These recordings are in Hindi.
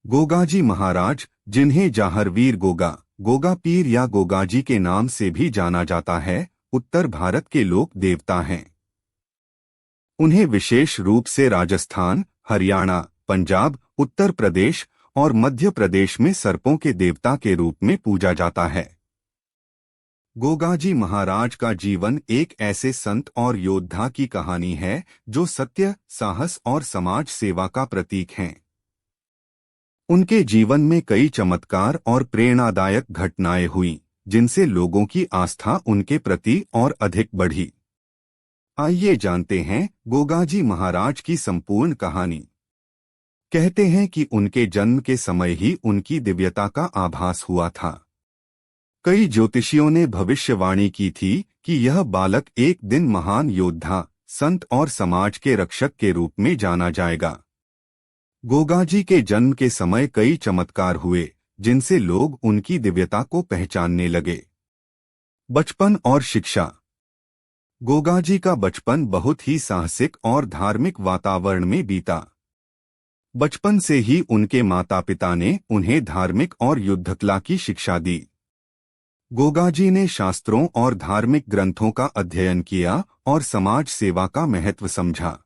गोगाजी महाराज, जिन्हें जाहरवीर गोगा, गोगा पीर या गोगाजी के नाम से भी जाना जाता है, उत्तर भारत के लोक देवता हैं। उन्हें विशेष रूप से राजस्थान, हरियाणा, पंजाब, उत्तर प्रदेश और मध्य प्रदेश में सर्पों के देवता के रूप में पूजा जाता है। गोगाजी महाराज का जीवन एक ऐसे संत और योद्धा की कहानी है जो सत्य, साहस और समाज सेवा का प्रतीक हैं। उनके जीवन में कई चमत्कार और प्रेरणादायक घटनाएं हुईं, जिनसे लोगों की आस्था उनके प्रति और अधिक बढ़ी। आइए जानते हैं गोगाजी महाराज की संपूर्ण कहानी। कहते हैं कि उनके जन्म के समय ही उनकी दिव्यता का आभास हुआ था। कई ज्योतिषियों ने भविष्यवाणी की थी कि यह बालक एक दिन महान योद्धा, संत और समाज के रक्षक के रूप में जाना जाएगा। गोगाजी के जन्म के समय कई चमत्कार हुए, जिनसे लोग उनकी दिव्यता को पहचानने लगे। बचपन और शिक्षा। गोगाजी का बचपन बहुत ही साहसिक और धार्मिक वातावरण में बीता। बचपन से ही उनके माता पिता ने उन्हें धार्मिक और युद्धकला की शिक्षा दी। गोगाजी ने शास्त्रों और धार्मिक ग्रंथों का अध्ययन किया और समाज सेवा का महत्व समझा।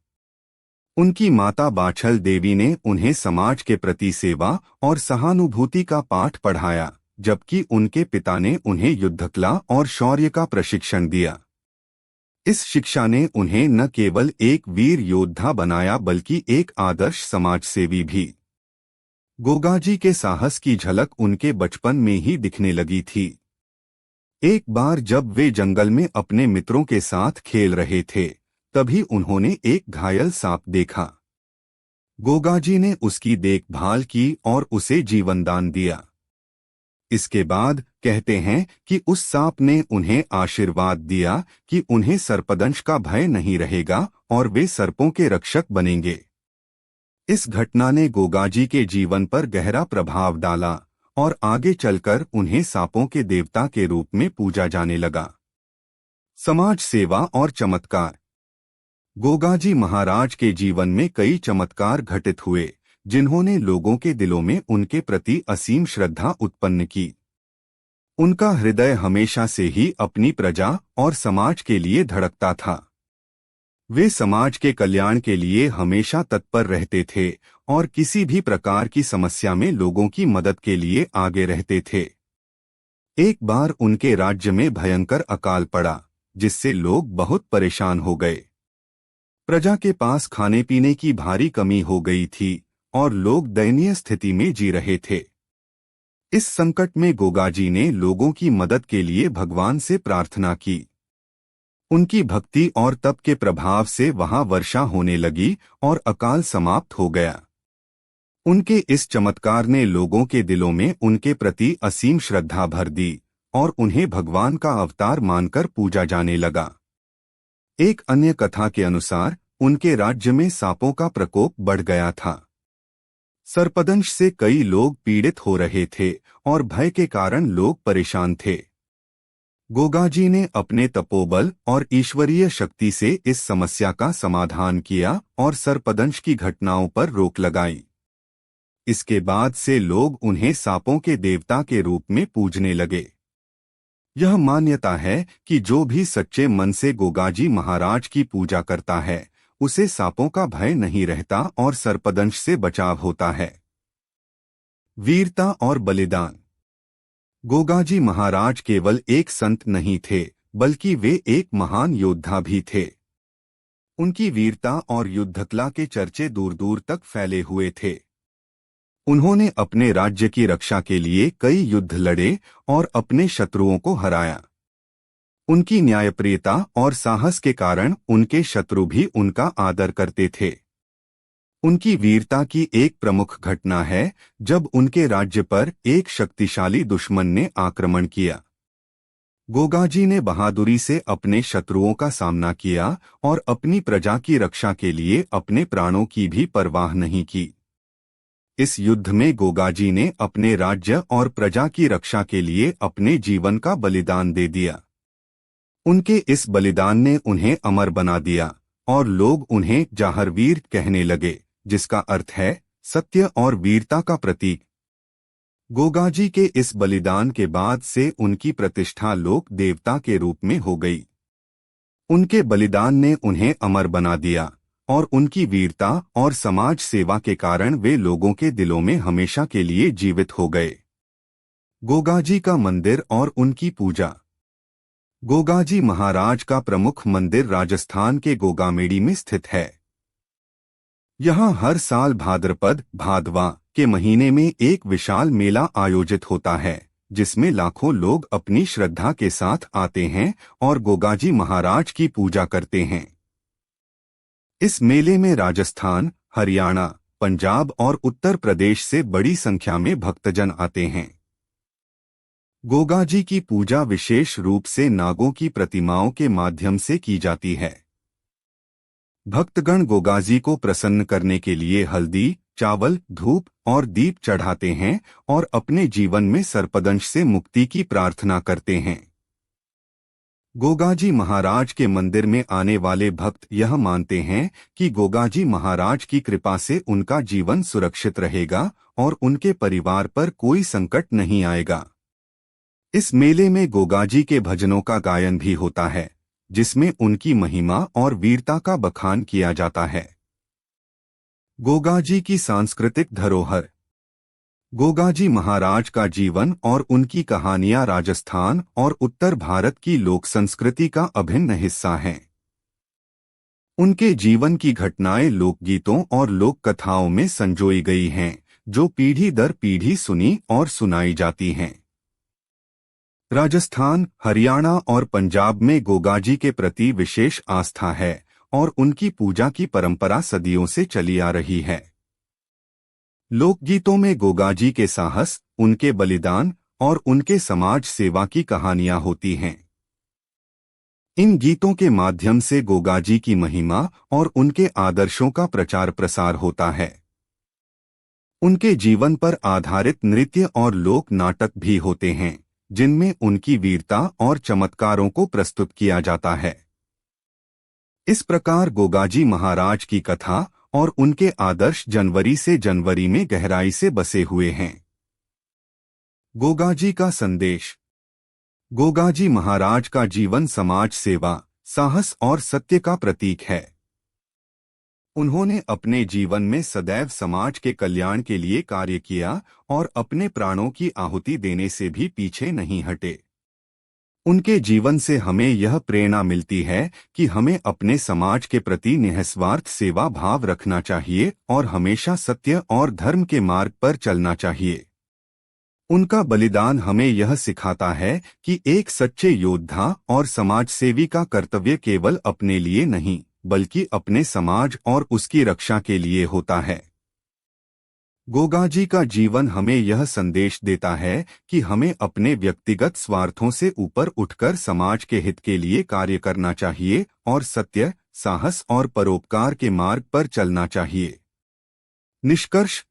उनकी माता बाछल देवी ने उन्हें समाज के प्रति सेवा और सहानुभूति का पाठ पढ़ाया, जबकि उनके पिता ने उन्हें युद्धकला और शौर्य का प्रशिक्षण दिया। इस शिक्षा ने उन्हें न केवल एक वीर योद्धा बनाया बल्कि एक आदर्श समाजसेवी भी। गोगाजी के साहस की झलक उनके बचपन में ही दिखने लगी थी। एक बार जब वे जंगल में अपने मित्रों के साथ खेल रहे थे, तभी उन्होंने एक घायल सांप देखा। गोगाजी ने उसकी देखभाल की और उसे जीवनदान दिया। इसके बाद कहते हैं कि उस सांप ने उन्हें आशीर्वाद दिया कि उन्हें सर्पदंश का भय नहीं रहेगा और वे सर्पों के रक्षक बनेंगे। इस घटना ने गोगाजी के जीवन पर गहरा प्रभाव डाला और आगे चलकर उन्हें सांपों के देवता के रूप में पूजा जाने लगा। समाज सेवा और चमत्कार। गोगाजी महाराज के जीवन में कई चमत्कार घटित हुए, जिन्होंने लोगों के दिलों में उनके प्रति असीम श्रद्धा उत्पन्न की। उनका हृदय हमेशा से ही अपनी प्रजा और समाज के लिए धड़कता था। वे समाज के कल्याण के लिए हमेशा तत्पर रहते थे और किसी भी प्रकार की समस्या में लोगों की मदद के लिए आगे रहते थे। एक बार उनके राज्य में भयंकर अकाल पड़ा, जिससे लोग बहुत परेशान हो गए। प्रजा के पास खाने पीने की भारी कमी हो गई थी और लोग दयनीय स्थिति में जी रहे थे। इस संकट में गोगाजी ने लोगों की मदद के लिए भगवान से प्रार्थना की। उनकी भक्ति और तप के प्रभाव से वहां वर्षा होने लगी और अकाल समाप्त हो गया। उनके इस चमत्कार ने लोगों के दिलों में उनके प्रति असीम श्रद्धा भर दी और उन्हें भगवान का अवतार मानकर पूजा जाने लगा। एक अन्य कथा के अनुसार उनके राज्य में सांपों का प्रकोप बढ़ गया था। सर्पदंश से कई लोग पीड़ित हो रहे थे और भय के कारण लोग परेशान थे। गोगाजी ने अपने तपोबल और ईश्वरीय शक्ति से इस समस्या का समाधान किया और सर्पदंश की घटनाओं पर रोक लगाई। इसके बाद से लोग उन्हें सांपों के देवता के रूप में पूजने लगे। यह मान्यता है कि जो भी सच्चे मन से गोगाजी महाराज की पूजा करता है, उसे सांपों का भय नहीं रहता और सर्पदंश से बचाव होता है। वीरता और बलिदान। गोगाजी महाराज केवल एक संत नहीं थे, बल्कि वे एक महान योद्धा भी थे। उनकी वीरता और युद्धकला के चर्चे दूर दूर तक फैले हुए थे। उन्होंने अपने राज्य की रक्षा के लिए कई युद्ध लड़े और अपने शत्रुओं को हराया। उनकी न्यायप्रियता और साहस के कारण उनके शत्रु भी उनका आदर करते थे। उनकी वीरता की एक प्रमुख घटना है जब उनके राज्य पर एक शक्तिशाली दुश्मन ने आक्रमण किया। गोगाजी ने बहादुरी से अपने शत्रुओं का सामना किया और अपनी प्रजा की रक्षा के लिए अपने प्राणों की भी परवाह नहीं की। इस युद्ध में गोगाजी ने अपने राज्य और प्रजा की रक्षा के लिए अपने जीवन का बलिदान दे दिया। उनके इस बलिदान ने उन्हें अमर बना दिया और लोग उन्हें जाहरवीर कहने लगे, जिसका अर्थ है सत्य और वीरता का प्रतीक। गोगाजी के इस बलिदान के बाद से उनकी प्रतिष्ठा लोक देवता के रूप में हो गई। उनके बलिदान ने उन्हें अमर बना दिया और उनकी वीरता और समाज सेवा के कारण वे लोगों के दिलों में हमेशा के लिए जीवित हो गए। गोगाजी का मंदिर और उनकी पूजा। गोगाजी महाराज का प्रमुख मंदिर राजस्थान के गोगामेड़ी में स्थित है। यहाँ हर साल भाद्रपद भादवा के महीने में एक विशाल मेला आयोजित होता है, जिसमें लाखों लोग अपनी श्रद्धा के साथ आते हैं और गोगाजी महाराज की पूजा करते हैं। इस मेले में राजस्थान, हरियाणा, पंजाब और उत्तर प्रदेश से बड़ी संख्या में भक्तजन आते हैं। गोगाजी की पूजा विशेष रूप से नागों की प्रतिमाओं के माध्यम से की जाती है। भक्तगण गोगाजी को प्रसन्न करने के लिए हल्दी, चावल, धूप और दीप चढ़ाते हैं और अपने जीवन में सर्पदंश से मुक्ति की प्रार्थना करते हैं। गोगाजी महाराज के मंदिर में आने वाले भक्त यह मानते हैं कि गोगाजी महाराज की कृपा से उनका जीवन सुरक्षित रहेगा और उनके परिवार पर कोई संकट नहीं आएगा। इस मेले में गोगाजी के भजनों का गायन भी होता है, जिसमें उनकी महिमा और वीरता का बखान किया जाता है। गोगाजी की सांस्कृतिक धरोहर। गोगाजी महाराज का जीवन और उनकी कहानियां राजस्थान और उत्तर भारत की लोक संस्कृति का अभिन्न हिस्सा हैं। उनके जीवन की घटनाएं लोकगीतों और लोक कथाओं में संजोई गई हैं, जो पीढ़ी दर पीढ़ी सुनी और सुनाई जाती हैं। राजस्थान, हरियाणा और पंजाब में गोगाजी के प्रति विशेष आस्था है और उनकी पूजा की परंपरा सदियों से चली आ रही है। लोकगीतों में गोगाजी के साहस, उनके बलिदान और उनके समाज सेवा की कहानियां होती हैं। इन गीतों के माध्यम से गोगाजी की महिमा और उनके आदर्शों का प्रचार प्रसार होता है। उनके जीवन पर आधारित नृत्य और लोक नाटक भी होते हैं, जिनमें उनकी वीरता और चमत्कारों को प्रस्तुत किया जाता है। इस प्रकार गोगाजी महाराज की कथा और उनके आदर्श जनवरी से जनवरी में गहराई से बसे हुए हैं। गोगाजी का संदेश। गोगाजी महाराज का जीवन समाज सेवा, साहस और सत्य का प्रतीक है। उन्होंने अपने जीवन में सदैव समाज के कल्याण के लिए कार्य किया और अपने प्राणों की आहुति देने से भी पीछे नहीं हटे। उनके जीवन से हमें यह प्रेरणा मिलती है कि हमें अपने समाज के प्रति निस्वार्थ सेवा भाव रखना चाहिए और हमेशा सत्य और धर्म के मार्ग पर चलना चाहिए। उनका बलिदान हमें यह सिखाता है कि एक सच्चे योद्धा और समाजसेवी का कर्तव्य केवल अपने लिए नहीं, बल्कि अपने समाज और उसकी रक्षा के लिए होता है। गोगाजी का जीवन हमें यह संदेश देता है कि हमें अपने व्यक्तिगत स्वार्थों से ऊपर उठकर समाज के हित के लिए कार्य करना चाहिए और सत्य, साहस और परोपकार के मार्ग पर चलना चाहिए। निष्कर्ष।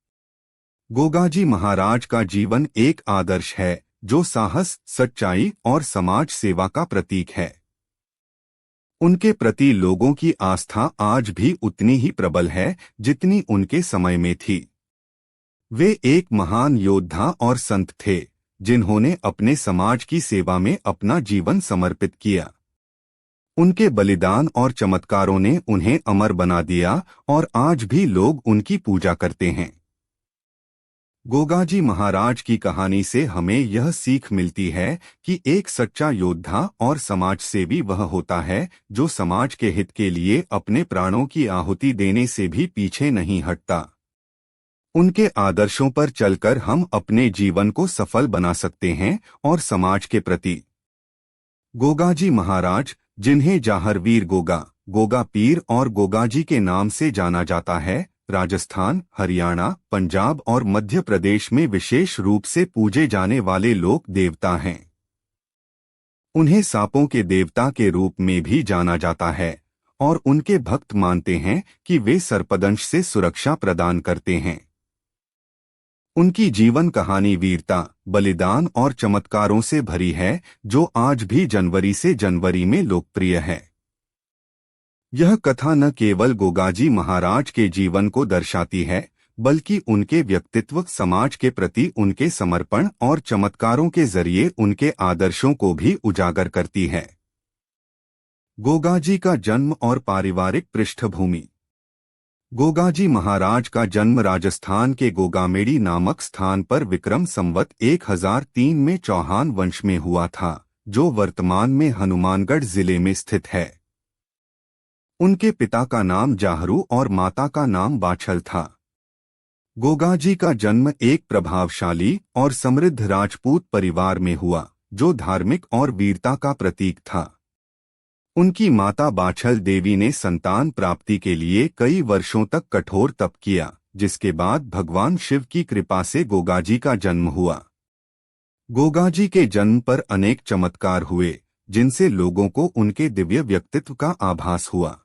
गोगाजी महाराज का जीवन एक आदर्श है जो साहस, सच्चाई और समाज सेवा का प्रतीक है। उनके प्रति लोगों की आस्था आज भी उतनी ही प्रबल है जितनी उनके समय में थी। वे एक महान योद्धा और संत थे, जिन्होंने अपने समाज की सेवा में अपना जीवन समर्पित किया। उनके बलिदान और चमत्कारों ने उन्हें अमर बना दिया और आज भी लोग उनकी पूजा करते हैं। गोगाजी महाराज की कहानी से हमें यह सीख मिलती है कि एक सच्चा योद्धा और समाजसेवी वह होता है जो समाज के हित के लिए अपने प्राणों की आहुति देने से भी पीछे नहीं हटता। उनके आदर्शों पर चलकर हम अपने जीवन को सफल बना सकते हैं और समाज के प्रति। गोगाजी महाराज, जिन्हें जाहरवीर गोगा, गोगा पीर और गोगाजी के नाम से जाना जाता है, राजस्थान, हरियाणा, पंजाब और मध्य प्रदेश में विशेष रूप से पूजे जाने वाले लोक देवता हैं। उन्हें सांपों के देवता के रूप में भी जाना जाता है और उनके भक्त मानते हैं कि वे सर्पदंश से सुरक्षा प्रदान करते हैं। उनकी जीवन कहानी वीरता, बलिदान और चमत्कारों से भरी है, जो आज भी जनवरी से जनवरी में लोकप्रिय है। यह कथा न केवल गोगाजी महाराज के जीवन को दर्शाती है, बल्कि उनके व्यक्तित्व, समाज के प्रति उनके समर्पण और चमत्कारों के जरिए उनके आदर्शों को भी उजागर करती है। गोगाजी का जन्म और पारिवारिक पृष्ठभूमि। गोगाजी महाराज का जन्म राजस्थान के गोगामेड़ी नामक स्थान पर विक्रम संवत 1003 में चौहान वंश में हुआ था, जो वर्तमान में हनुमानगढ़ जिले में स्थित है। उनके पिता का नाम जाहरू और माता का नाम बाछल था। गोगाजी का जन्म एक प्रभावशाली और समृद्ध राजपूत परिवार में हुआ, जो धार्मिक और वीरता का प्रतीक था। उनकी माता बाछल देवी ने संतान प्राप्ति के लिए कई वर्षों तक कठोर तप किया, जिसके बाद भगवान शिव की कृपा से गोगाजी का जन्म हुआ। गोगाजी के जन्म पर अनेक चमत्कार हुए, जिनसे लोगों को उनके दिव्य व्यक्तित्व का आभास हुआ।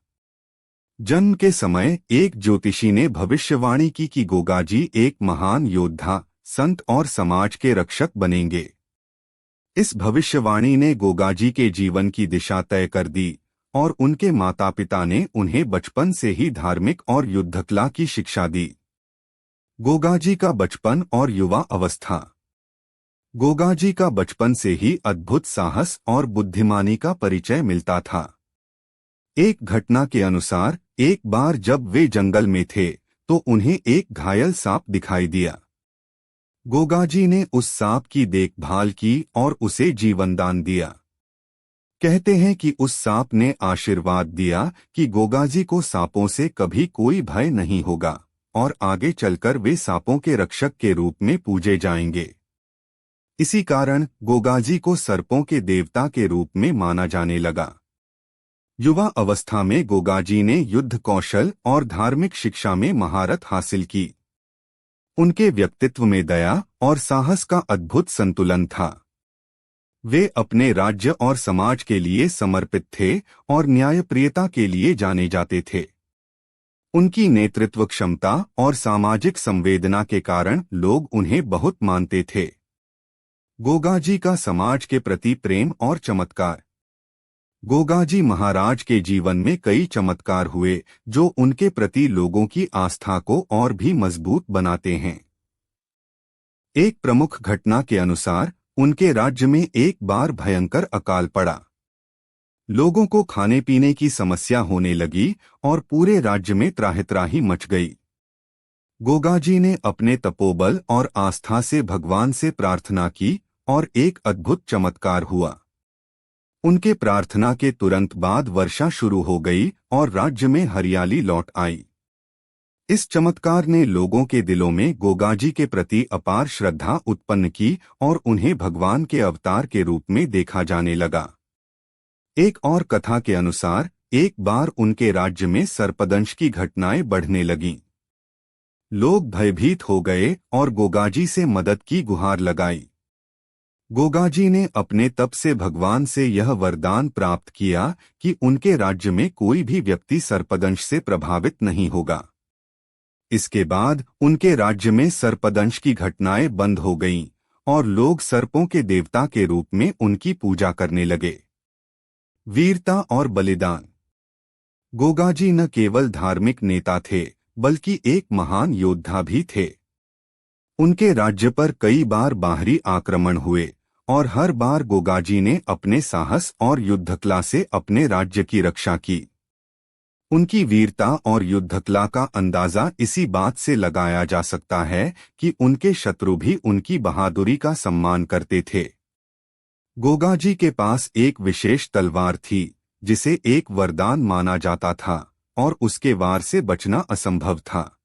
जन्म के समय एक ज्योतिषी ने भविष्यवाणी की कि गोगाजी एक महान योद्धा, संत और समाज के रक्षक बनेंगे। इस भविष्यवाणी ने गोगाजी के जीवन की दिशा तय कर दी और उनके माता पिता ने उन्हें बचपन से ही धार्मिक और युद्धकला की शिक्षा दी। गोगाजी का बचपन और युवा अवस्था। गोगाजी का बचपन से ही अद्भुत साहस और बुद्धिमानी का परिचय मिलता था। एक घटना के अनुसार एक बार जब वे जंगल में थे तो उन्हें एक घायल सांप दिखाई दिया। गोगाजी ने उस सांप की देखभाल की और उसे जीवनदान दिया। कहते हैं कि उस सांप ने आशीर्वाद दिया कि गोगाजी को सांपों से कभी कोई भय नहीं होगा और आगे चलकर वे सांपों के रक्षक के रूप में पूजे जाएंगे। इसी कारण गोगाजी को सर्पों के देवता के रूप में माना जाने लगा। युवा अवस्था में गोगाजी ने युद्ध कौशल और धार्मिक शिक्षा में महारत हासिल की। उनके व्यक्तित्व में दया और साहस का अद्भुत संतुलन था। वे अपने राज्य और समाज के लिए समर्पित थे और न्यायप्रियता के लिए जाने जाते थे। उनकी नेतृत्व क्षमता और सामाजिक संवेदना के कारण लोग उन्हें बहुत मानते थे। गोगाजी का समाज के प्रति प्रेम और चमत्कार। गोगाजी महाराज के जीवन में कई चमत्कार हुए जो उनके प्रति लोगों की आस्था को और भी मजबूत बनाते हैं। एक प्रमुख घटना के अनुसार उनके राज्य में एक बार भयंकर अकाल पड़ा। लोगों को खाने पीने की समस्या होने लगी और पूरे राज्य में त्राहि मच गई। गोगाजी ने अपने तपोबल और आस्था से भगवान से प्रार्थना की और एक अद्भुत चमत्कार हुआ। उनके प्रार्थना के तुरंत बाद वर्षा शुरू हो गई और राज्य में हरियाली लौट आई। इस चमत्कार ने लोगों के दिलों में गोगाजी के प्रति अपार श्रद्धा उत्पन्न की और उन्हें भगवान के अवतार के रूप में देखा जाने लगा। एक और कथा के अनुसार एक बार उनके राज्य में सर्पदंश की घटनाएं बढ़ने लगीं। लोग भयभीत हो गए और गोगाजी से मदद की गुहार लगाई। गोगाजी ने अपने तप से भगवान से यह वरदान प्राप्त किया कि उनके राज्य में कोई भी व्यक्ति सर्पदंश से प्रभावित नहीं होगा। इसके बाद उनके राज्य में सर्पदंश की घटनाएं बंद हो गईं और लोग सर्पों के देवता के रूप में उनकी पूजा करने लगे। वीरता और बलिदान। गोगाजी न केवल धार्मिक नेता थे बल्कि एक महान योद्धा भी थे। उनके राज्य पर कई बार बाहरी आक्रमण हुए और हर बार गोगाजी ने अपने साहस और युद्धकला से अपने राज्य की रक्षा की। उनकी वीरता और युद्धकला का अंदाजा इसी बात से लगाया जा सकता है कि उनके शत्रु भी उनकी बहादुरी का सम्मान करते थे। गोगाजी के पास एक विशेष तलवार थी जिसे एक वरदान माना जाता था और उसके वार से बचना असंभव था।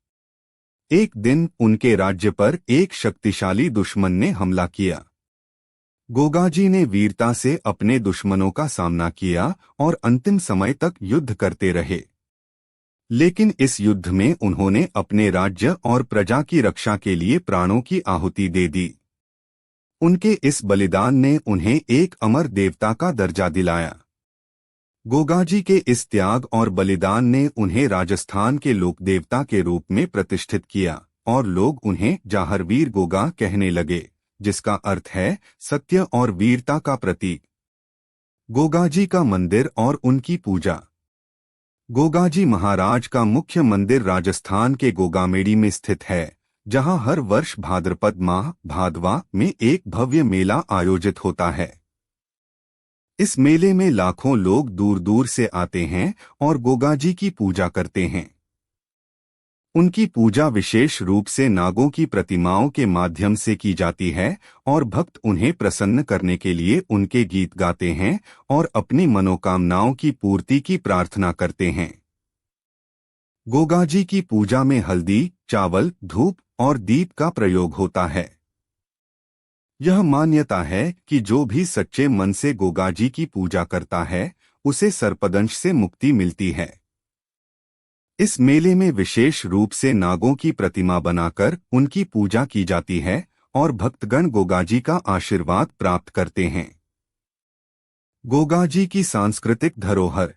एक दिन उनके राज्य पर एक शक्तिशाली दुश्मन ने हमला किया। गोगाजी ने वीरता से अपने दुश्मनों का सामना किया और अंतिम समय तक युद्ध करते रहे। लेकिन इस युद्ध में उन्होंने अपने राज्य और प्रजा की रक्षा के लिए प्राणों की आहुति दे दी। उनके इस बलिदान ने उन्हें एक अमर देवता का दर्जा दिलाया। गोगाजी के इस त्याग और बलिदान ने उन्हें राजस्थान के लोक देवता के रूप में प्रतिष्ठित किया और लोग उन्हें जाहरवीर गोगा कहने लगे, जिसका अर्थ है सत्य और वीरता का प्रतीक। गोगाजी का मंदिर और उनकी पूजा। गोगाजी महाराज का मुख्य मंदिर राजस्थान के गोगामेड़ी में स्थित है, जहां हर वर्ष भाद्रपद माह भादवा में एक भव्य मेला आयोजित होता है। इस मेले में लाखों लोग दूर दूर से आते हैं और गोगाजी की पूजा करते हैं। उनकी पूजा विशेष रूप से नागों की प्रतिमाओं के माध्यम से की जाती है और भक्त उन्हें प्रसन्न करने के लिए उनके गीत गाते हैं और अपनी मनोकामनाओं की पूर्ति की प्रार्थना करते हैं। गोगाजी की पूजा में हल्दी, चावल, धूप और दीप का प्रयोग होता है। यह मान्यता है कि जो भी सच्चे मन से गोगाजी की पूजा करता है, उसे सर्पदंश से मुक्ति मिलती है। इस मेले में विशेष रूप से नागों की प्रतिमा बनाकर उनकी पूजा की जाती है और भक्तगण गोगाजी का आशीर्वाद प्राप्त करते हैं। गोगाजी की सांस्कृतिक धरोहर।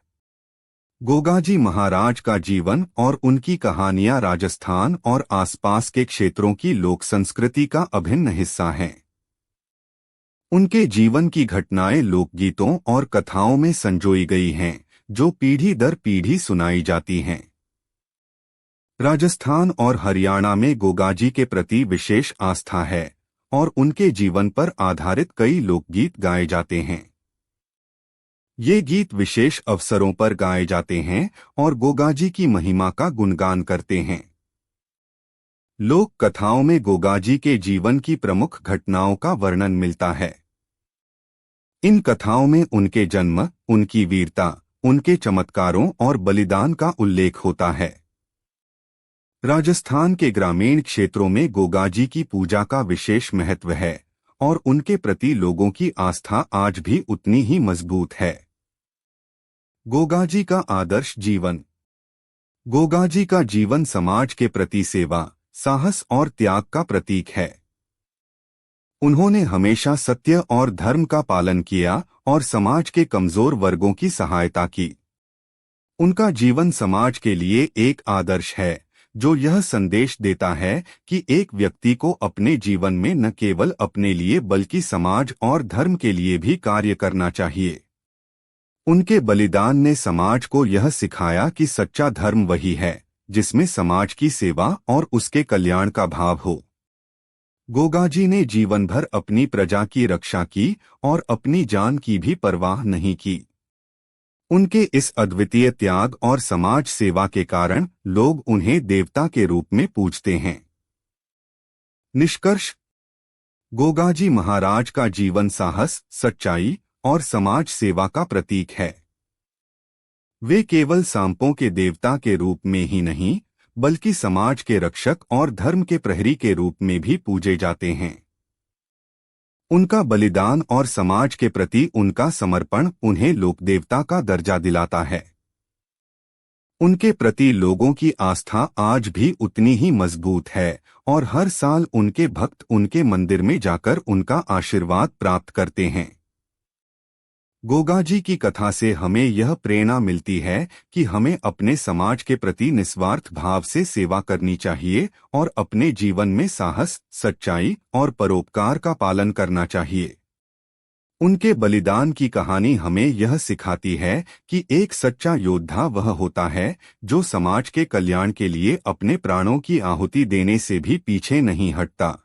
गोगाजी महाराज का जीवन और उनकी कहानियां राजस्थान और आसपास के क्षेत्रों की लोक संस्कृति का अभिन्न हिस्सा हैं। उनके जीवन की घटनाएं लोकगीतों और कथाओं में संजोई गई हैं, जो पीढ़ी दर पीढ़ी सुनाई जाती हैं। राजस्थान और हरियाणा में गोगाजी के प्रति विशेष आस्था है और उनके जीवन पर आधारित कई लोकगीत गाए जाते हैं। ये गीत विशेष अवसरों पर गाए जाते हैं और गोगाजी की महिमा का गुणगान करते हैं। लोक कथाओं में गोगाजी के जीवन की प्रमुख घटनाओं का वर्णन मिलता है। इन कथाओं में उनके जन्म, उनकी वीरता, उनके चमत्कारों और बलिदान का उल्लेख होता है। राजस्थान के ग्रामीण क्षेत्रों में गोगाजी की पूजा का विशेष महत्व है और उनके प्रति लोगों की आस्था आज भी उतनी ही मजबूत है। गोगाजी का आदर्श जीवन। गोगाजी का जीवन समाज के प्रति सेवा, साहस और त्याग का प्रतीक है। उन्होंने हमेशा सत्य और धर्म का पालन किया और समाज के कमजोर वर्गों की सहायता की। उनका जीवन समाज के लिए एक आदर्श है, जो यह संदेश देता है कि एक व्यक्ति को अपने जीवन में न केवल अपने लिए बल्कि समाज और धर्म के लिए भी कार्य करना चाहिए। उनके बलिदान ने समाज को यह सिखाया कि सच्चा धर्म वही है जिसमें समाज की सेवा और उसके कल्याण का भाव हो। गोगाजी ने जीवन भर अपनी प्रजा की रक्षा की और अपनी जान की भी परवाह नहीं की। उनके इस अद्वितीय त्याग और समाज सेवा के कारण लोग उन्हें देवता के रूप में पूजते हैं। निष्कर्ष। गोगाजी महाराज का जीवन साहस, सच्चाई और समाज सेवा का प्रतीक है। वे केवल सांपों के देवता के रूप में ही नहीं, बल्कि समाज के रक्षक और धर्म के प्रहरी के रूप में भी पूजे जाते हैं। उनका बलिदान और समाज के प्रति उनका समर्पण उन्हें लोकदेवता का दर्जा दिलाता है। उनके प्रति लोगों की आस्था आज भी उतनी ही मजबूत है और हर साल उनके भक्त उनके मंदिर में जाकर उनका आशीर्वाद प्राप्त करते हैं। गोगाजी की कथा से हमें यह प्रेरणा मिलती है कि हमें अपने समाज के प्रति निस्वार्थ भाव से सेवा करनी चाहिए और अपने जीवन में साहस, सच्चाई और परोपकार का पालन करना चाहिए। उनके बलिदान की कहानी हमें यह सिखाती है कि एक सच्चा योद्धा वह होता है जो समाज के कल्याण के लिए अपने प्राणों की आहुति देने से भी पीछे नहीं हटता।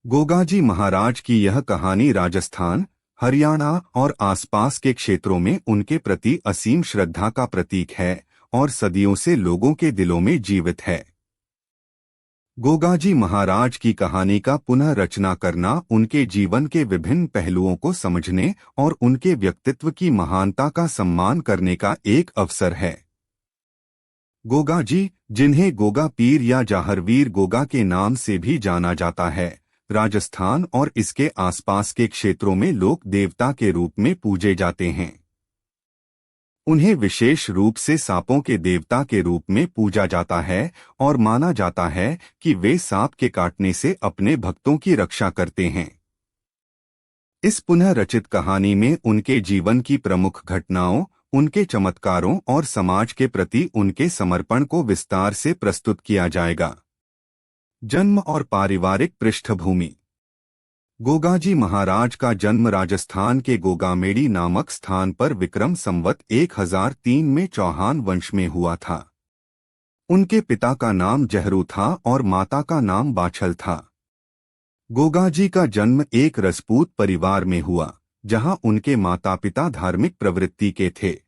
गोगाजी महाराज की यह कहानी राजस्थान, हरियाणा और आसपास के क्षेत्रों में उनके प्रति असीम श्रद्धा का प्रतीक है और सदियों से लोगों के दिलों में जीवित है। गोगाजी महाराज की कहानी का पुनः रचना करना उनके जीवन के विभिन्न पहलुओं को समझने और उनके व्यक्तित्व की महानता का सम्मान करने का एक अवसर है। गोगाजी, जिन्हें गोगा पीर या जाहरवीर गोगा के नाम से भी जाना जाता है, राजस्थान और इसके आसपास के क्षेत्रों में लोक देवता के रूप में पूजे जाते हैं। उन्हें विशेष रूप से सांपों के देवता के रूप में पूजा जाता है और माना जाता है कि वे सांप के काटने से अपने भक्तों की रक्षा करते हैं। इस पुनः रचित कहानी में उनके जीवन की प्रमुख घटनाओं, उनके चमत्कारों और समाज के प्रति उनके समर्पण को विस्तार से प्रस्तुत किया जाएगा। जन्म और पारिवारिक पृष्ठभूमि। गोगाजी महाराज का जन्म राजस्थान के गोगामेड़ी नामक स्थान पर विक्रम संवत 1003 में चौहान वंश में हुआ था। उनके पिता का नाम जहरू था और माता का नाम बाछल था। गोगाजी का जन्म एक राजपूत परिवार में हुआ, जहां उनके माता पिता धार्मिक प्रवृत्ति के थे।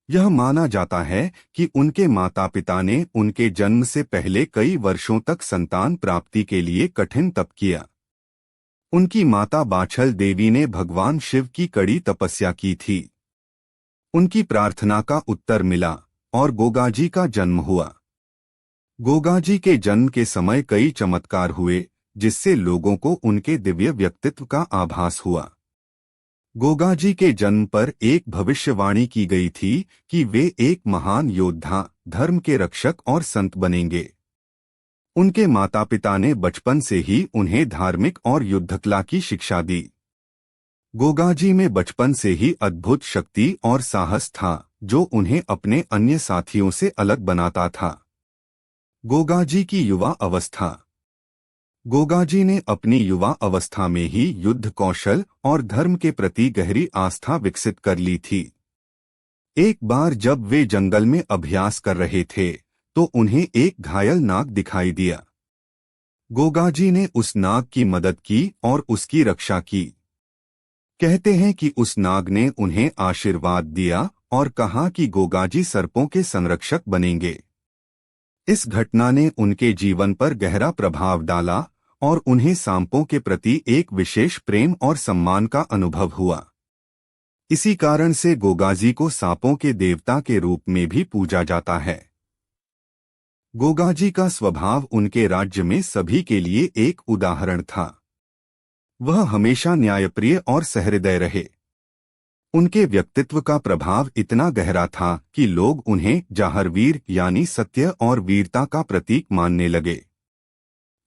यह माना जाता है कि उनके माता पिता ने उनके जन्म से पहले कई वर्षों तक संतान प्राप्ति के लिए कठिन तप किया। उनकी माता बाछल देवी ने भगवान शिव की कड़ी तपस्या की थी। उनकी प्रार्थना का उत्तर मिला और गोगाजी का जन्म हुआ। गोगाजी के जन्म के समय कई चमत्कार हुए, जिससे लोगों को उनके दिव्य व्यक्तित्व का आभास हुआ। गोगाजी के जन्म पर एक भविष्यवाणी की गई थी कि वे एक महान योद्धा, धर्म के रक्षक और संत बनेंगे। उनके माता पिता ने बचपन से ही उन्हें धार्मिक और युद्धकला की शिक्षा दी। गोगाजी में बचपन से ही अद्भुत शक्ति और साहस था, जो उन्हें अपने अन्य साथियों से अलग बनाता था। गोगाजी की युवा अवस्था। गोगाजी ने अपनी युवा अवस्था में ही युद्ध कौशल और धर्म के प्रति गहरी आस्था विकसित कर ली थी। एक बार जब वे जंगल में अभ्यास कर रहे थे, तो उन्हें एक घायल नाग दिखाई दिया। गोगाजी ने उस नाग की मदद की और उसकी रक्षा की। कहते हैं कि उस नाग ने उन्हें आशीर्वाद दिया और कहा कि गोगाजी सर्पों के संरक्षक बनेंगे। इस घटना ने उनके जीवन पर गहरा प्रभाव डाला और उन्हें सांपों के प्रति एक विशेष प्रेम और सम्मान का अनुभव हुआ। इसी कारण से गोगाजी को सांपों के देवता के रूप में भी पूजा जाता है। गोगाजी का स्वभाव उनके राज्य में सभी के लिए एक उदाहरण था। वह हमेशा न्यायप्रिय और सहृदय रहे। उनके व्यक्तित्व का प्रभाव इतना गहरा था कि लोग उन्हें जाहरवीर यानी सत्य और वीरता का प्रतीक मानने लगे।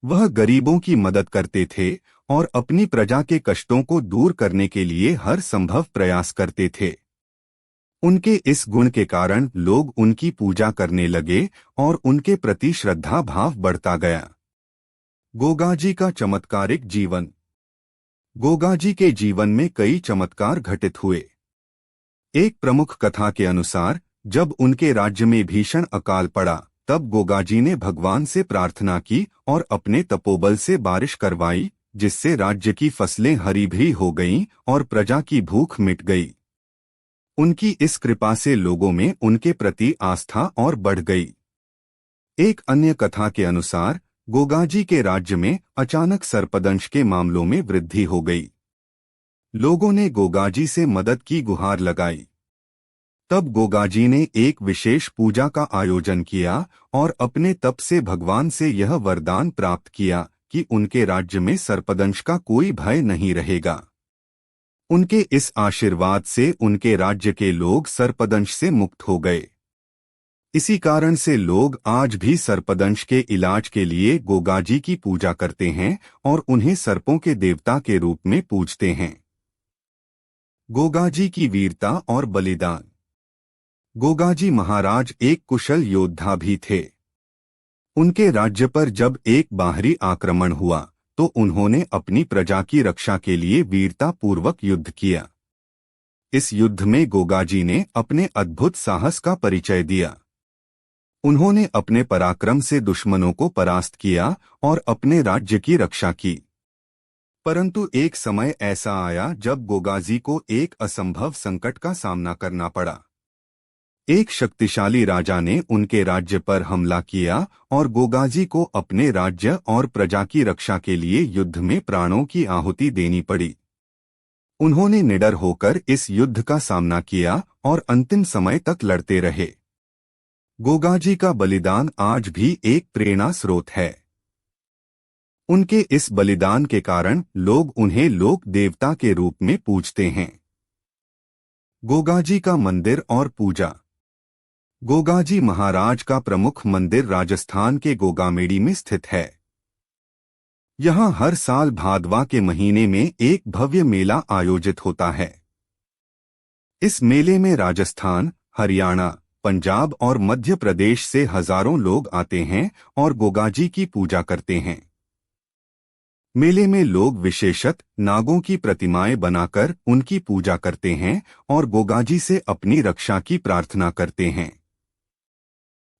वह गरीबों की मदद करते थे और अपनी प्रजा के कष्टों को दूर करने के लिए हर संभव प्रयास करते थे। उनके इस गुण के कारण लोग उनकी पूजा करने लगे और उनके प्रति श्रद्धा भाव बढ़ता गया। गोगाजी का चमत्कारिक जीवन। गोगाजी के जीवन में कई चमत्कार घटित हुए। एक प्रमुख कथा के अनुसार, जब उनके राज्य में भीषण अकाल पड़ा, तब गोगाजी ने भगवान से प्रार्थना की और अपने तपोबल से बारिश करवाई, जिससे राज्य की फसलें हरी भरी हो गईं और प्रजा की भूख मिट गई। उनकी इस कृपा से लोगों में उनके प्रति आस्था और बढ़ गई। एक अन्य कथा के अनुसार, गोगाजी के राज्य में अचानक सर्पदंश के मामलों में वृद्धि हो गई। लोगों ने गोगाजी से मदद की गुहार लगाई। तब गोगाजी ने एक विशेष पूजा का आयोजन किया और अपने तप से भगवान से यह वरदान प्राप्त किया कि उनके राज्य में सर्पदंश का कोई भय नहीं रहेगा। उनके इस आशीर्वाद से उनके राज्य के लोग सर्पदंश से मुक्त हो गए। इसी कारण से लोग आज भी सर्पदंश के इलाज के लिए गोगाजी की पूजा करते हैं और उन्हें सर्पों के देवता के रूप में पूजते हैं। गोगाजी की वीरता और बलिदान। गोगाजी महाराज एक कुशल योद्धा भी थे। उनके राज्य पर जब एक बाहरी आक्रमण हुआ, तो उन्होंने अपनी प्रजा की रक्षा के लिए वीरता पूर्वक युद्ध किया। इस युद्ध में गोगाजी ने अपने अद्भुत साहस का परिचय दिया। उन्होंने अपने पराक्रम से दुश्मनों को परास्त किया और अपने राज्य की रक्षा की। परंतु एक समय ऐसा आया जब गोगाजी को एक असंभव संकट का सामना करना पड़ा। एक शक्तिशाली राजा ने उनके राज्य पर हमला किया और गोगाजी को अपने राज्य और प्रजा की रक्षा के लिए युद्ध में प्राणों की आहुति देनी पड़ी। उन्होंने निडर होकर इस युद्ध का सामना किया और अंतिम समय तक लड़ते रहे। गोगाजी का बलिदान आज भी एक प्रेरणा स्रोत है। उनके इस बलिदान के कारण लोग उन्हें लोक देवता के रूप में पूजते हैं। गोगाजी का मंदिर और पूजा। गोगाजी महाराज का प्रमुख मंदिर राजस्थान के गोगामेड़ी में स्थित है। यहाँ हर साल भादवा के महीने में एक भव्य मेला आयोजित होता है। इस मेले में राजस्थान, हरियाणा, पंजाब और मध्य प्रदेश से हजारों लोग आते हैं और गोगाजी की पूजा करते हैं। मेले में लोग विशेषत नागों की प्रतिमाएं बनाकर उनकी पूजा करते हैं और गोगाजी से अपनी रक्षा की प्रार्थना करते हैं।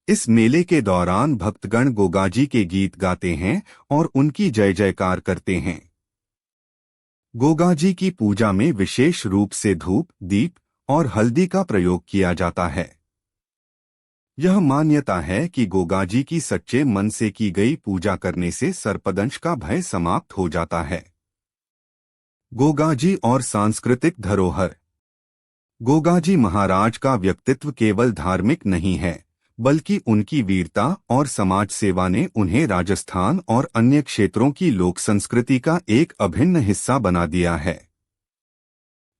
इस मेले के दौरान भक्तगण गोगाजी के गीत गाते हैं और उनकी जय जयकार करते हैं। गोगाजी की पूजा में विशेष रूप से धूप, दीप और हल्दी का प्रयोग किया जाता है। यह मान्यता है कि गोगाजी की सच्चे मन से की गई पूजा करने से सर्पदंश का भय समाप्त हो जाता है। गोगाजी और सांस्कृतिक धरोहर। गोगाजी महाराज का व्यक्तित्व केवल धार्मिक नहीं है, बल्कि उनकी वीरता और समाज सेवा ने उन्हें राजस्थान और अन्य क्षेत्रों की लोक संस्कृति का एक अभिन्न हिस्सा बना दिया है।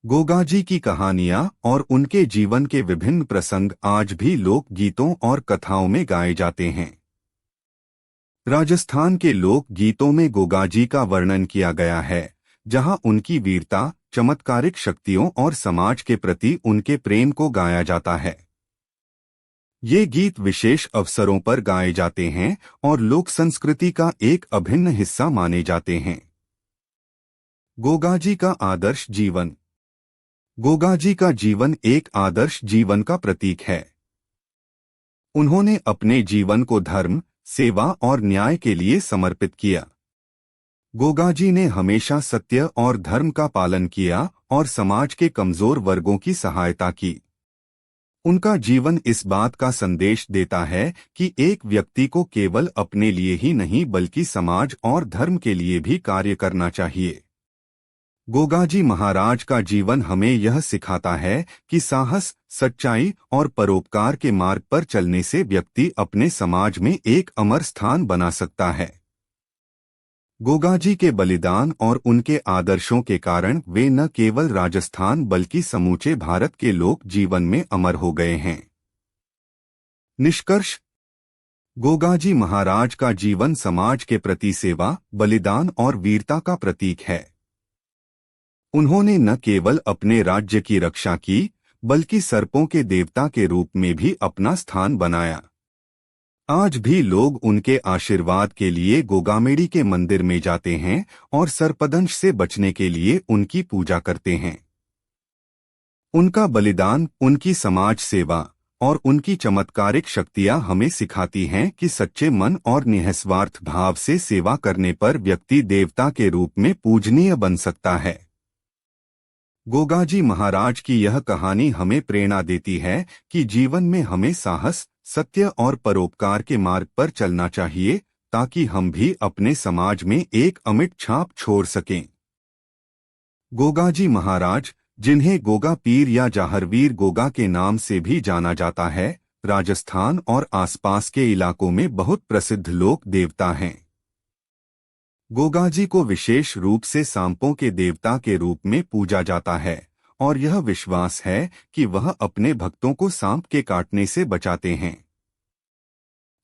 गोगाजी की कहानियां और उनके जीवन के विभिन्न प्रसंग आज भी लोक गीतों और कथाओं में गाए जाते हैं। राजस्थान के लोक गीतों में गोगाजी का वर्णन किया गया है, जहां उनकी वीरता, चमत्कारिक शक्तियों और समाज के प्रति उनके प्रेम को गाया जाता है। ये गीत विशेष अवसरों पर गाए जाते हैं और लोक संस्कृति का एक अभिन्न हिस्सा माने जाते हैं। गोगाजी का आदर्श जीवन। गोगाजी का जीवन एक आदर्श जीवन का प्रतीक है। उन्होंने अपने जीवन को धर्म, सेवा और न्याय के लिए समर्पित किया। गोगाजी ने हमेशा सत्य और धर्म का पालन किया और समाज के कमजोर वर्गों की सहायता की। उनका जीवन इस बात का संदेश देता है कि एक व्यक्ति को केवल अपने लिए ही नहीं बल्कि समाज और धर्म के लिए भी कार्य करना चाहिए। गोगाजी महाराज का जीवन हमें यह सिखाता है कि साहस, सच्चाई और परोपकार के मार्ग पर चलने से व्यक्ति अपने समाज में एक अमर स्थान बना सकता है। गोगाजी के बलिदान और उनके आदर्शों के कारण वे न केवल राजस्थान बल्कि समूचे भारत के लोक जीवन में अमर हो गए हैं। निष्कर्ष। गोगाजी महाराज का जीवन समाज के प्रति सेवा, बलिदान और वीरता का प्रतीक है। उन्होंने न केवल अपने राज्य की रक्षा की, बल्कि सर्पों के देवता के रूप में भी अपना स्थान बनाया। आज भी लोग उनके आशीर्वाद के लिए गोगामेड़ी के मंदिर में जाते हैं और सर्पदंश से बचने के लिए उनकी पूजा करते हैं। उनका बलिदान, उनकी समाज सेवा और उनकी चमत्कारिक शक्तियां हमें सिखाती हैं कि सच्चे मन और निस्वार्थ भाव से सेवा करने पर व्यक्ति देवता के रूप में पूजनीय बन सकता है। गोगाजी महाराज की यह कहानी हमें प्रेरणा देती है कि जीवन में हमें साहस, सत्य और परोपकार के मार्ग पर चलना चाहिए, ताकि हम भी अपने समाज में एक अमिट छाप छोड़ सकें। गोगाजी महाराज, जिन्हें गोगा पीर या जाहरवीर गोगा के नाम से भी जाना जाता है, राजस्थान और आसपास के इलाकों में बहुत प्रसिद्ध लोक देवता हैं। गोगाजी को विशेष रूप से सांपों के देवता के रूप में पूजा जाता है और यह विश्वास है कि वह अपने भक्तों को सांप के काटने से बचाते हैं।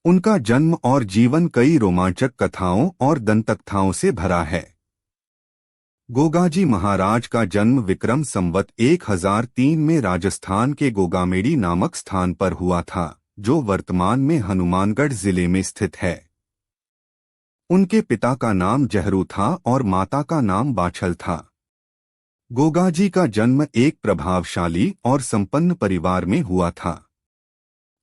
उनका जन्म और जीवन कई रोमांचक कथाओं और दंतकथाओं से भरा है। गोगाजी महाराज का जन्म विक्रम संवत 1003 में राजस्थान के गोगामेड़ी नामक स्थान पर हुआ था, जो वर्तमान में हनुमानगढ़ जिले में स्थित है। उनके पिता का नाम जहरू था और माता का नाम बाछल था। गोगाजी का जन्म एक प्रभावशाली और संपन्न परिवार में हुआ था।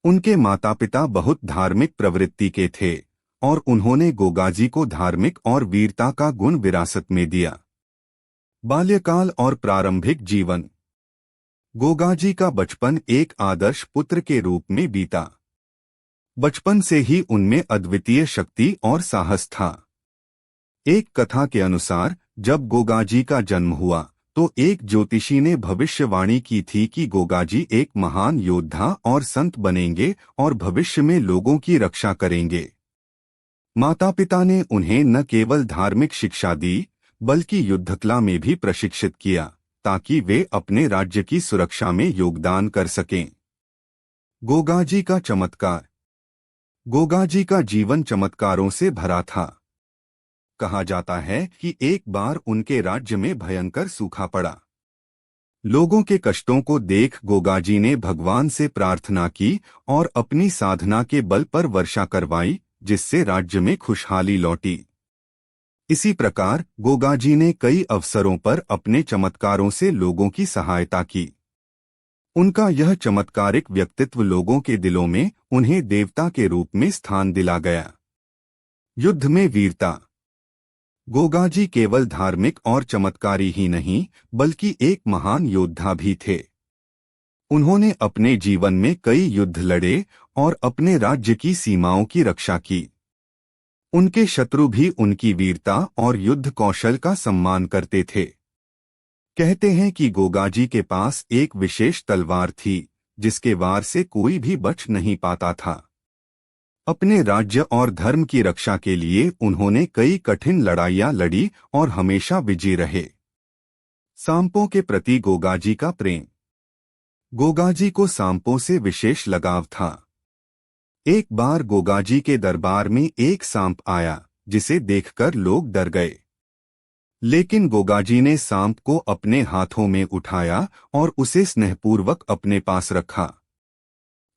उनके माता पिता बहुत धार्मिक प्रवृत्ति के थे और उन्होंने गोगाजी को धार्मिक और वीरता का गुण विरासत में दिया। बाल्यकाल और प्रारंभिक जीवन। गोगाजी का बचपन एक आदर्श पुत्र के रूप में बीता। बचपन से ही उनमें अद्वितीय शक्ति और साहस था। एक कथा के अनुसार जब गोगाजी का जन्म हुआ तो एक ज्योतिषी ने भविष्यवाणी की थी कि गोगाजी एक महान योद्धा और संत बनेंगे और भविष्य में लोगों की रक्षा करेंगे। माता पिता ने उन्हें न केवल धार्मिक शिक्षा दी, बल्कि युद्धकला में भी प्रशिक्षित किया, ताकि वे अपने राज्य की सुरक्षा में योगदान कर सकें। गोगाजी का चमत्कार। गोगाजी का जीवन चमत्कारों से भरा था। कहा जाता है कि एक बार उनके राज्य में भयंकर सूखा पड़ा। लोगों के कष्टों को देख गोगाजी ने भगवान से प्रार्थना की और अपनी साधना के बल पर वर्षा करवाई, जिससे राज्य में खुशहाली लौटी। इसी प्रकार गोगाजी ने कई अवसरों पर अपने चमत्कारों से लोगों की सहायता की। उनका यह चमत्कारिक व्यक्तित्व लोगों के दिलों में उन्हें देवता के रूप में स्थान दिला गया। युद्ध में वीरता। गोगाजी केवल धार्मिक और चमत्कारी ही नहीं बल्कि एक महान योद्धा भी थे। उन्होंने अपने जीवन में कई युद्ध लड़े और अपने राज्य की सीमाओं की रक्षा की। उनके शत्रु भी उनकी वीरता और युद्ध कौशल का सम्मान करते थे। कहते हैं कि गोगाजी के पास एक विशेष तलवार थी जिसके वार से कोई भी बच नहीं पाता था। अपने राज्य और धर्म की रक्षा के लिए उन्होंने कई कठिन लड़ाइयां लड़ी और हमेशा विजयी रहे। सांपों के प्रति गोगाजी का प्रेम। गोगाजी को सांपों से विशेष लगाव था। एक बार गोगाजी के दरबार में एक सांप आया जिसे देखकर लोग डर गए। लेकिन गोगाजी ने सांप को अपने हाथों में उठाया और उसे स्नेहपूर्वक अपने पास रखा।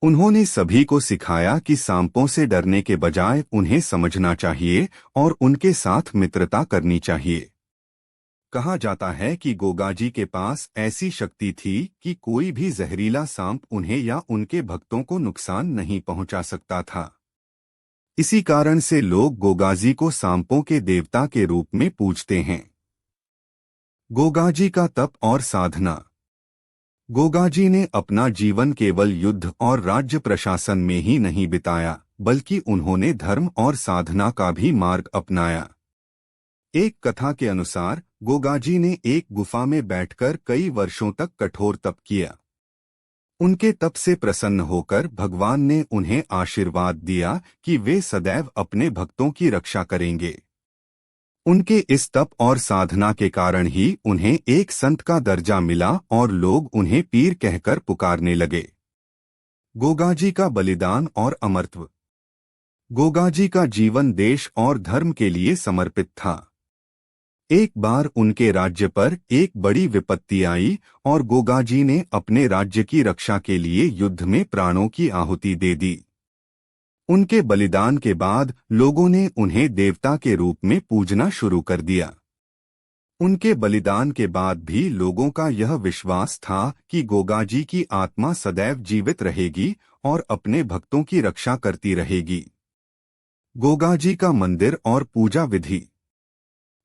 उन्होंने सभी को सिखाया कि सांपों से डरने के बजाय उन्हें समझना चाहिए और उनके साथ मित्रता करनी चाहिए। कहा जाता है कि गोगाजी के पास ऐसी शक्ति थी कि कोई भी जहरीला सांप उन्हें या उनके भक्तों को नुकसान नहीं पहुंचा सकता था। इसी कारण से लोग गोगाजी को सांपों के देवता के रूप में पूजते हैं। गोगाजी का तप और साधना। गोगाजी ने अपना जीवन केवल युद्ध और राज्य प्रशासन में ही नहीं बिताया बल्कि उन्होंने धर्म और साधना का भी मार्ग अपनाया। एक कथा के अनुसार गोगाजी ने एक गुफा में बैठकर कई वर्षों तक कठोर तप किया। उनके तप से प्रसन्न होकर भगवान ने उन्हें आशीर्वाद दिया कि वे सदैव अपने भक्तों की रक्षा करेंगे। उनके इस तप और साधना के कारण ही उन्हें एक संत का दर्जा मिला और लोग उन्हें पीर कहकर पुकारने लगे। गोगाजी का बलिदान और अमरत्व। गोगाजी का जीवन देश और धर्म के लिए समर्पित था। एक बार उनके राज्य पर एक बड़ी विपत्ति आई और गोगाजी ने अपने राज्य की रक्षा के लिए युद्ध में प्राणों की आहुति दे दी। उनके बलिदान के बाद लोगों ने उन्हें देवता के रूप में पूजना शुरू कर दिया। उनके बलिदान के बाद भी लोगों का यह विश्वास था कि गोगाजी की आत्मा सदैव जीवित रहेगी और अपने भक्तों की रक्षा करती रहेगी। गोगाजी का मंदिर और पूजा विधि।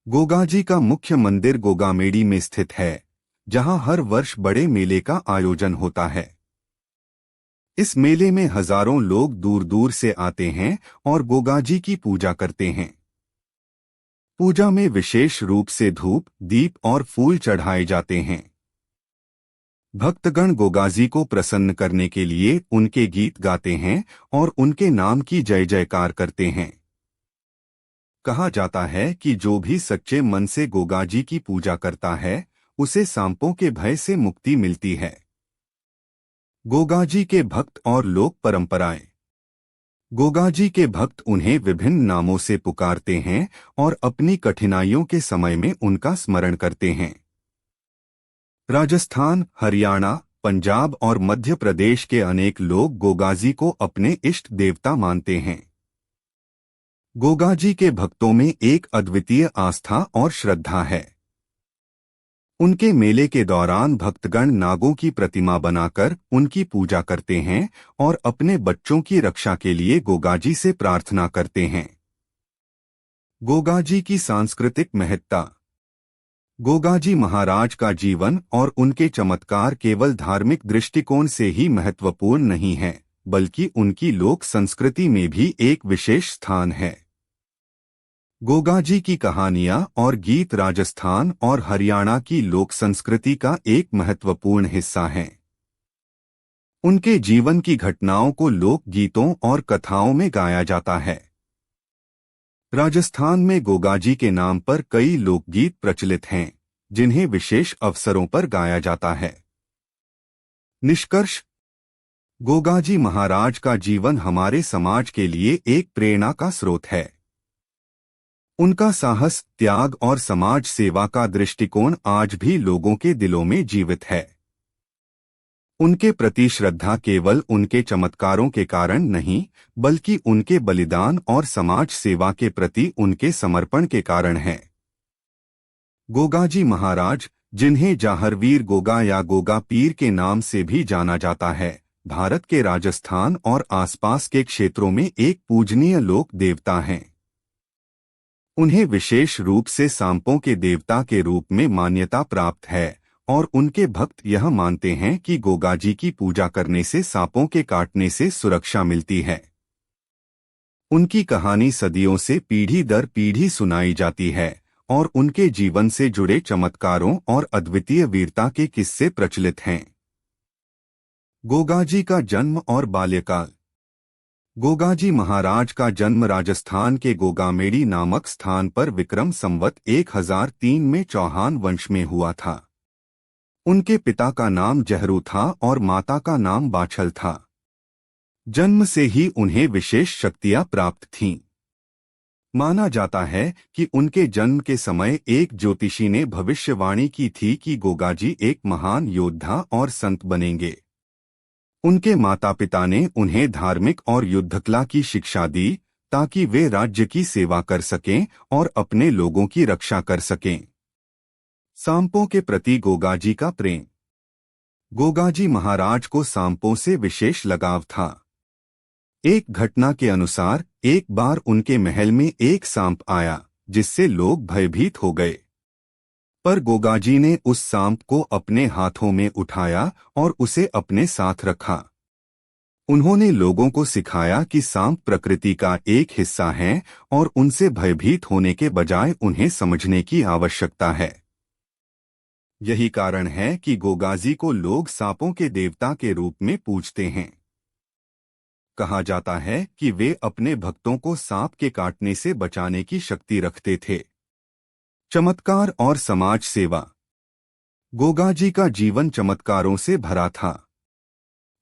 गोगाजी का मुख्य मंदिर गोगामेडी में स्थित है, जहां हर वर्ष बड़े मेले का आयोजन होता है। इस मेले में हजारों लोग दूर दूर से आते हैं और गोगाजी की पूजा करते हैं। पूजा में विशेष रूप से धूप, दीप और फूल चढ़ाए जाते हैं। भक्तगण गोगाजी को प्रसन्न करने के लिए उनके गीत गाते हैं और उनके नाम की जय जयकार करते हैं। कहा जाता है कि जो भी सच्चे मन से गोगाजी की पूजा करता है उसे सांपों के भय से मुक्ति मिलती है। गोगाजी के भक्त और लोक परंपराएं। गोगाजी के भक्त उन्हें विभिन्न नामों से पुकारते हैं और अपनी कठिनाइयों के समय में उनका स्मरण करते हैं। राजस्थान, हरियाणा, पंजाब और मध्य प्रदेश के अनेक लोग गोगाजी को अपने इष्ट देवता मानते हैं। गोगाजी के भक्तों में एक अद्वितीय आस्था और श्रद्धा है। उनके मेले के दौरान भक्तगण नागों की प्रतिमा बनाकर उनकी पूजा करते हैं और अपने बच्चों की रक्षा के लिए गोगाजी से प्रार्थना करते हैं। गोगाजी की सांस्कृतिक महत्ता। गोगाजी महाराज का जीवन और उनके चमत्कार केवल धार्मिक दृष्टिकोण से ही महत्वपूर्ण नहीं है, बल्कि उनकी लोक संस्कृति में भी एक विशेष स्थान है। गोगाजी की कहानियां और गीत राजस्थान और हरियाणा की लोक संस्कृति का एक महत्वपूर्ण हिस्सा हैं। उनके जीवन की घटनाओं को लोक गीतों और कथाओं में गाया जाता है। राजस्थान में गोगाजी के नाम पर कई लोकगीत प्रचलित हैं, जिन्हें विशेष अवसरों पर गाया जाता है। निष्कर्ष। गोगाजी महाराज का जीवन हमारे समाज के लिए एक प्रेरणा का स्रोत है। उनका साहस, त्याग और समाज सेवा का दृष्टिकोण आज भी लोगों के दिलों में जीवित है। उनके प्रति श्रद्धा केवल उनके चमत्कारों के कारण नहीं, बल्कि उनके बलिदान और समाज सेवा के प्रति उनके समर्पण के कारण है। गोगाजी महाराज, जिन्हें जाहरवीर गोगा या गोगा पीर के नाम से भी जाना जाता है, भारत के राजस्थान और आसपास के क्षेत्रों में एक पूजनीय लोक देवता हैं। उन्हें विशेष रूप से सांपों के देवता के रूप में मान्यता प्राप्त है और उनके भक्त यह मानते हैं कि गोगाजी की पूजा करने से सांपों के काटने से सुरक्षा मिलती है। उनकी कहानी सदियों से पीढ़ी दर पीढ़ी सुनाई जाती है और उनके जीवन से जुड़े चमत्कारों और अद्वितीय वीरता के किस्से प्रचलित हैं। गोगाजी का जन्म और बाल्यकाल। गोगाजी महाराज का जन्म राजस्थान के गोगामेड़ी नामक स्थान पर विक्रम संवत 1003 में चौहान वंश में हुआ था। उनके पिता का नाम जहरू था और माता का नाम बाछल था। जन्म से ही उन्हें विशेष शक्तियां प्राप्त थीं। माना जाता है कि उनके जन्म के समय एक ज्योतिषी ने भविष्यवाणी की थी कि गोगाजी एक महान योद्धा और संत बनेंगे। उनके माता पिता ने उन्हें धार्मिक और युद्धकला की शिक्षा दी ताकि वे राज्य की सेवा कर सकें और अपने लोगों की रक्षा कर सकें। सांपों के प्रति गोगाजी का प्रेम। गोगाजी महाराज को सांपों से विशेष लगाव था। एक घटना के अनुसार एक बार उनके महल में एक सांप आया जिससे लोग भयभीत हो गए, पर गोगाजी ने उस सांप को अपने हाथों में उठाया और उसे अपने साथ रखा। उन्होंने लोगों को सिखाया कि सांप प्रकृति का एक हिस्सा हैं और उनसे भयभीत होने के बजाय उन्हें समझने की आवश्यकता है। यही कारण है कि गोगाजी को लोग सांपों के देवता के रूप में पूजते हैं। कहा जाता है कि वे अपने भक्तों को सांप के काटने से बचाने की शक्ति रखते थे। चमत्कार और समाज सेवा। गोगाजी का जीवन चमत्कारों से भरा था।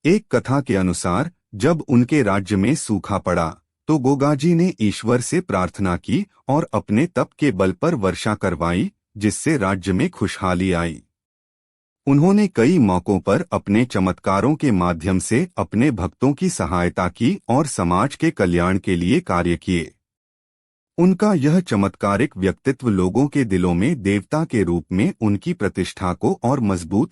एक कथा के अनुसार जब उनके राज्य में सूखा पड़ा तो गोगाजी ने ईश्वर से प्रार्थना की और अपने तप के बल पर वर्षा करवाई, जिससे राज्य में खुशहाली आई। उन्होंने कई मौकों पर अपने चमत्कारों के माध्यम से अपने भक्तों की सहायता की और समाज के कल्याण के लिए कार्य किए। उनका यह चमत्कारिक व्यक्तित्व लोगों के दिलों में देवता के रूप में उनकी प्रतिष्ठा को और मजबूत